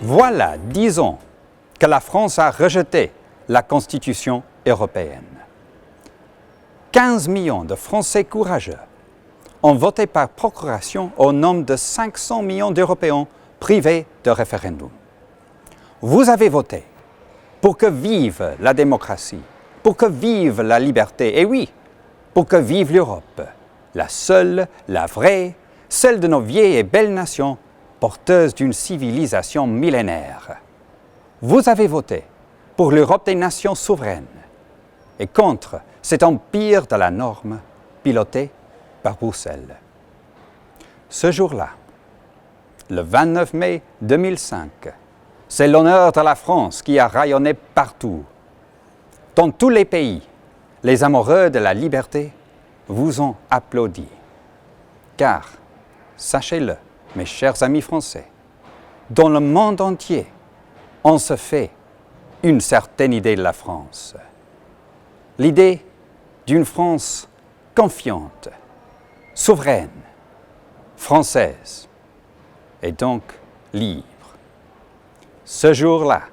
Voilà 10 ans que la France a rejeté la Constitution européenne. 15 millions de Français courageux ont voté par procuration au nom de 500 millions d'Européens privés de référendum. Vous avez voté pour que vive la démocratie, pour que vive la liberté, et oui, pour que vive l'Europe, la seule, la vraie, celle de nos vieilles et belles nations, porteuses d'une civilisation millénaire. Vous avez voté pour l'Europe des nations souveraines et contre cet empire de la norme piloté par Bruxelles. Ce jour-là, le 29 mai 2005, c'est l'honneur de la France qui a rayonné partout. Dans tous les pays, les amoureux de la liberté vous ont applaudi. Car, sachez-le, mes chers amis français, dans le monde entier, on se fait une certaine idée de la France. L'idée d'une France confiante, souveraine, française, et donc libre. Ce jour-là,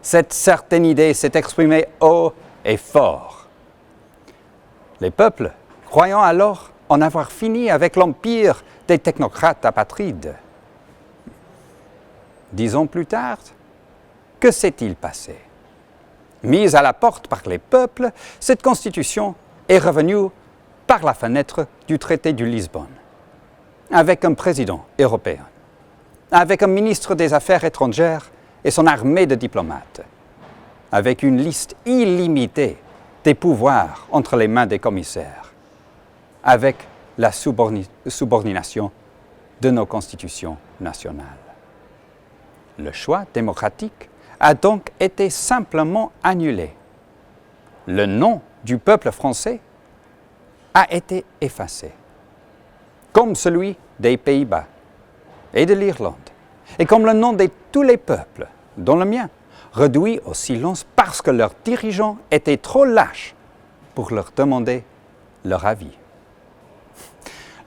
cette certaine idée s'est exprimée haut et fort. Les peuples, croyant alors en avoir fini avec l'empire des technocrates apatrides. 10 ans plus tard, que s'est-il passé? Mise à la porte par les peuples, cette constitution est revenue par la fenêtre du traité de Lisbonne, avec un président européen, avec un ministre des Affaires étrangères et son armée de diplomates, avec une liste illimitée des pouvoirs entre les mains des commissaires, avec la subordination de nos constitutions nationales. Le choix démocratique a donc été simplement annulé. Le nom du peuple français a été effacé, comme celui des Pays-Bas et de l'Irlande, et comme le nom de tous les peuples, dont le mien, réduit au silence parce que leurs dirigeants étaient trop lâches pour leur demander leur avis.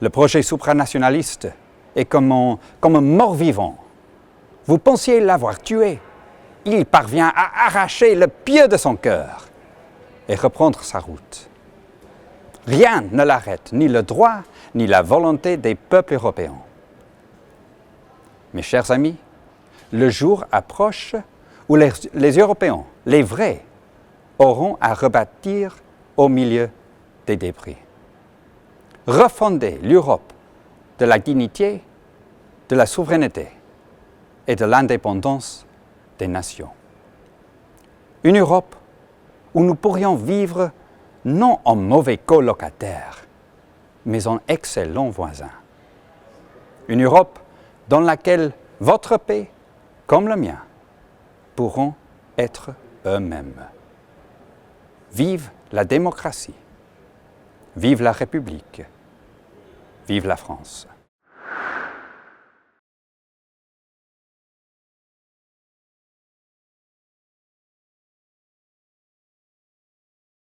Le projet supranationaliste est comme un mort-vivant. Vous pensiez l'avoir tué. Il parvient à arracher le pied de son cœur et reprendre sa route. Rien ne l'arrête, ni le droit, ni la volonté des peuples européens. Mes chers amis, le jour approche où les Européens, les vrais, auront à rebâtir au milieu des débris. Refonder l'Europe de la dignité, de la souveraineté et de l'indépendance des nations. Une Europe où nous pourrions vivre non en mauvais colocataires, mais en excellents voisins. Une Europe dans laquelle votre paix, comme le mien, pourront être eux-mêmes. Vive la démocratie, vive la République, vive la France.